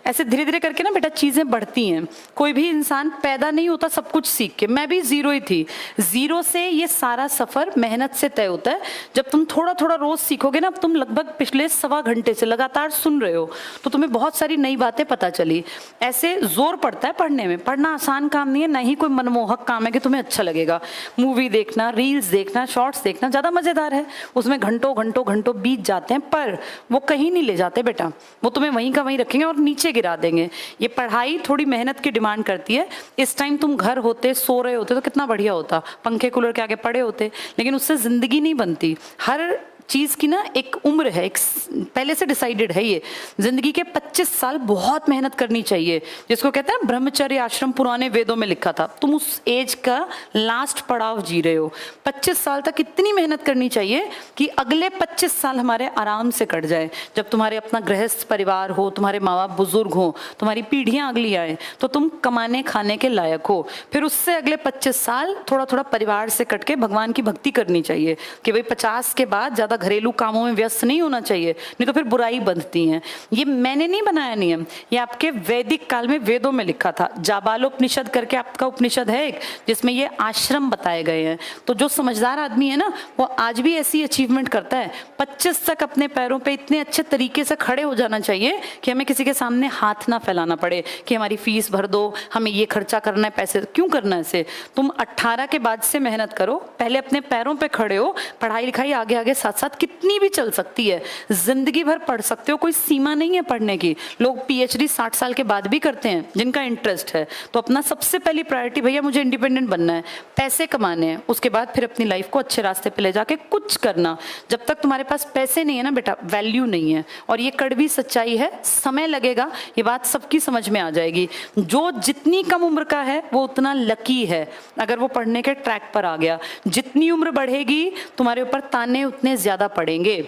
ऐसे धीरे धीरे करके ना बेटा चीज़ें बढ़ती हैं। कोई भी इंसान पैदा नहीं होता सब कुछ सीख के, मैं भी ज़ीरो ही थी। ज़ीरो से ये सारा सफ़र मेहनत से तय होता है। जब तुम थोड़ा थोड़ा रोज़ सीखोगे ना, तुम लगभग पिछले 1.25 घंटे से लगातार सुन रहे हो तो तुम्हें बहुत सारी नई बातें पता चली। ऐसे जोर पड़ता है पढ़ने में। पढ़ना आसान काम नहीं है, ना ही कोई मनमोहक काम है कि तुम्हें अच्छा लगेगा। मूवी देखना, रील्स देखना, शॉर्ट्स देखना ज़्यादा मज़ेदार है, उसमें घंटों घंटों घंटों बीत जाते हैं, पर वो कहीं नहीं ले जाते बेटा। वो तुम्हें वहीं का वहीं रखेंगे और नीचे गिरा देंगे। ये पढ़ाई थोड़ी मेहनत की डिमांड करती है। इस टाइम तुम घर होते, सो रहे होते तो कितना बढ़िया होता, पंखे कूलर के आगे पड़े होते, लेकिन उससे ज़िंदगी नहीं बनती। हर चीज़ की ना एक उम्र है, एक पहले से डिसाइडेड है। ये जिंदगी के 25 साल बहुत मेहनत करनी चाहिए, जिसको कहते हैं ब्रह्मचर्य आश्रम, पुराने वेदों में लिखा था। तुम उस एज का लास्ट पड़ाव जी रहे हो। 25 साल तक इतनी मेहनत करनी चाहिए कि अगले 25 साल हमारे आराम से कट जाए। जब तुम्हारे अपना गृहस्थ परिवार हो, तुम्हारे माँ बाप बुजुर्ग हो, तुम्हारी पीढ़ियाँ अगली आए, तो तुम कमाने खाने के लायक हो। फिर उससे अगले 25 साल थोड़ा थोड़ा परिवार से कट के भगवान की भक्ति करनी चाहिए कि भाई 50 के बाद ज़्यादा घरेलू कामों में व्यस्त नहीं होना चाहिए, नहीं तो फिर बुराई बंधती हैं। ये मैंने नहीं बनाया नियम, ये आपके वैदिक काल में वेदों में लिखा था। जाबालोपनिषद करके आपका उपनिषद है एक, जिसमें ये आश्रम बताए गए हैं। तो जो समझदार आदमी है ना, वो आज भी ऐसी अचीवमेंट करता है। 25 तक अपने पैरों पे इतने अच्छे तरीके से खड़े हो जाना चाहिए कि हमें किसी के सामने हाथ ना फैलाना पड़े कि हमारी फीस भर दो, हमें ये खर्चा करना है, पैसे क्यों करना है इसे। तुम 18 के बाद से मेहनत करो, पहले अपने पैरों पे खड़े हो। पढ़ाई लिखाई आगे आगे साथ साथ कितनी भी चल सकती है, जिंदगी भर पढ़ सकते हो, कोई सीमा नहीं है पढ़ने की। लोग पीएचडी 60 साल के बाद भी करते हैं जिनका इंटरेस्ट है। तो अपना सबसे पहली प्रायोरिटी, भैया मुझे इंडिपेंडेंट बनना है, पैसे कमाने हैं, उसके बाद फिर अपनी लाइफ को अच्छे रास्ते पे ले जाके कुछ करना। जब तक तुम्हारे पास पैसे नहीं है ना बेटा, वैल्यू नहीं है। और ये कड़वी सच्चाई है, समय लगेगा, ये बात सबकी समझ में आ जाएगी। जो जितनी कम उम्र का है वो उतना लकी है अगर वो पढ़ने के ट्रैक पर आ गया। जितनी उम्र बढ़ेगी तुम्हारे ऊपर ताने उतने ज्यादा पड़ेंगे।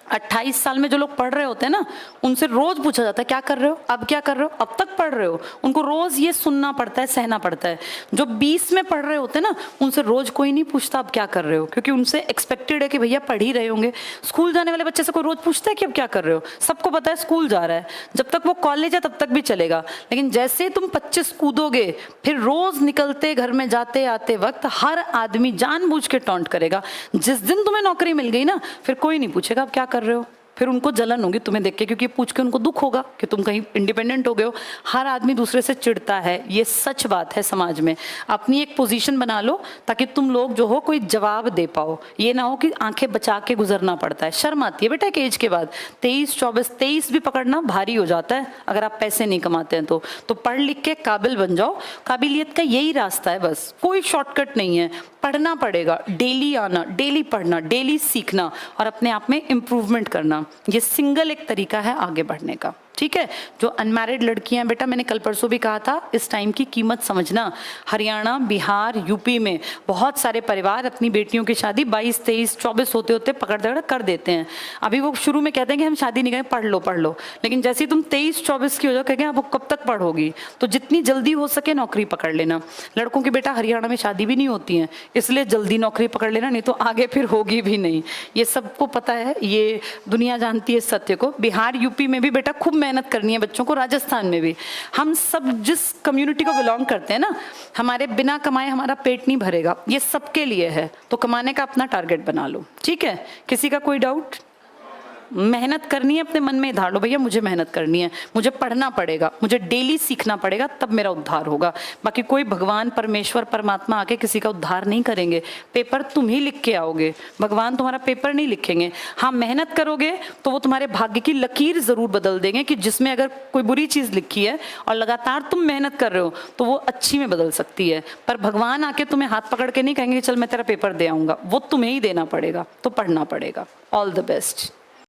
28 साल में जो लोग पढ़ रहे होते हैं ना, उनसे रोज पूछा जाता है क्या कर रहे हो, अब क्या कर रहे हो, अब तक पढ़ रहे हो। उनको रोज ये सुनना पड़ता है, सहना पड़ता है। जो 20 में पढ़ रहे होते हैं ना, उनसे रोज कोई नहीं पूछता अब क्या कर रहे हो, क्योंकि उनसे एक्सपेक्टेड है कि भैया पढ़ ही रहे होंगे। स्कूल जाने वाले बच्चे से कोई रोज पूछता है कि अब क्या कर रहे हो, सबको पता है स्कूल जा रहा है। जब तक वो कॉलेज है तब तक भी चलेगा, लेकिन जैसे तुम 25 कूदोगे, फिर रोज निकलते घर में जाते आते वक्त हर आदमी जानबूझ के टॉन्ट करेगा। जिस दिन तुम्हें नौकरी मिल गई ना, फिर कोई नहीं पूछेगा अब क्या कर रहे हो। फिर उनको जलन होगी तुम्हें देख के, क्योंकि पूछ के उनको दुख होगा कि तुम कहीं इंडिपेंडेंट हो गए हो। हर आदमी दूसरे से चिढ़ता है, ये सच बात है समाज में। अपनी एक पोजीशन बना लो ताकि तुम लोग जो हो कोई जवाब दे पाओ। ये ना हो कि आंखें बचा के गुजरना पड़ता है। शर्म आती है बेटा एक एज के बाद। 23, 24, 23 भी पकड़ना भारी हो जाता है अगर आप पैसे नहीं कमाते हैं तो पढ़ लिख के काबिल बन जाओ। काबिलियत का यही रास्ता है, बस कोई शॉर्टकट नहीं है। पढ़ना पड़ेगा, डेली आना, डेली पढ़ना, डेली सीखना और अपने आप में इम्प्रूवमेंट करना। ये सिंगल एक तरीका है आगे बढ़ने का, ठीक है। जो अनमैरिड लड़कियां, बेटा मैंने कल परसों भी कहा था, इस टाइम की कीमत समझना। हरियाणा, बिहार, यूपी में बहुत सारे परिवार अपनी बेटियों की शादी 22, 23, 24 होते होते पकड़ दकड़ कर देते हैं। अभी वो शुरू में कहते हैं कि हम शादी नहीं करें, पढ़ लो, लेकिन जैसे ही तुम 23, 24 की हो जाओ, कहेंगे अब कब तक पढ़ोगी। तो जितनी जल्दी हो सके नौकरी पकड़ लेना। लड़कों की बेटा हरियाणा में शादी भी नहीं होती है, इसलिए जल्दी नौकरी पकड़ लेना, नहीं तो आगे फिर होगी भी नहीं। ये सबको पता है, ये दुनिया जानती है सत्य को। बिहार, यूपी में भी बेटा खूब मेहनत करनी है बच्चों को, राजस्थान में भी। हम सब जिस कम्युनिटी को बिलोंग करते हैं ना, हमारे बिना कमाए हमारा पेट नहीं भरेगा, ये सबके लिए है। तो कमाने का अपना टारगेट बना लो, ठीक है। किसी का कोई डाउट? मेहनत करनी है, अपने मन में धार लो भैया मुझे मेहनत करनी है, मुझे पढ़ना पड़ेगा, मुझे डेली सीखना पड़ेगा, तब मेरा उद्धार होगा। बाकी कोई भगवान, परमेश्वर, परमात्मा आके किसी का उद्धार नहीं करेंगे। पेपर तुम ही लिख के आओगे, भगवान तुम्हारा पेपर नहीं लिखेंगे। हाँ, मेहनत करोगे तो वो तुम्हारे भाग्य की लकीर जरूर बदल देंगे कि जिसमें अगर कोई बुरी चीज लिखी है और लगातार तुम मेहनत कर रहे हो तो वो अच्छी में बदल सकती है। पर भगवान आके तुम्हें हाथ पकड़ के नहीं कहेंगे चल मैं तेरा पेपर दे आऊंगा, वो तुम्हें ही देना पड़ेगा। तो पढ़ना पड़ेगा। All the best.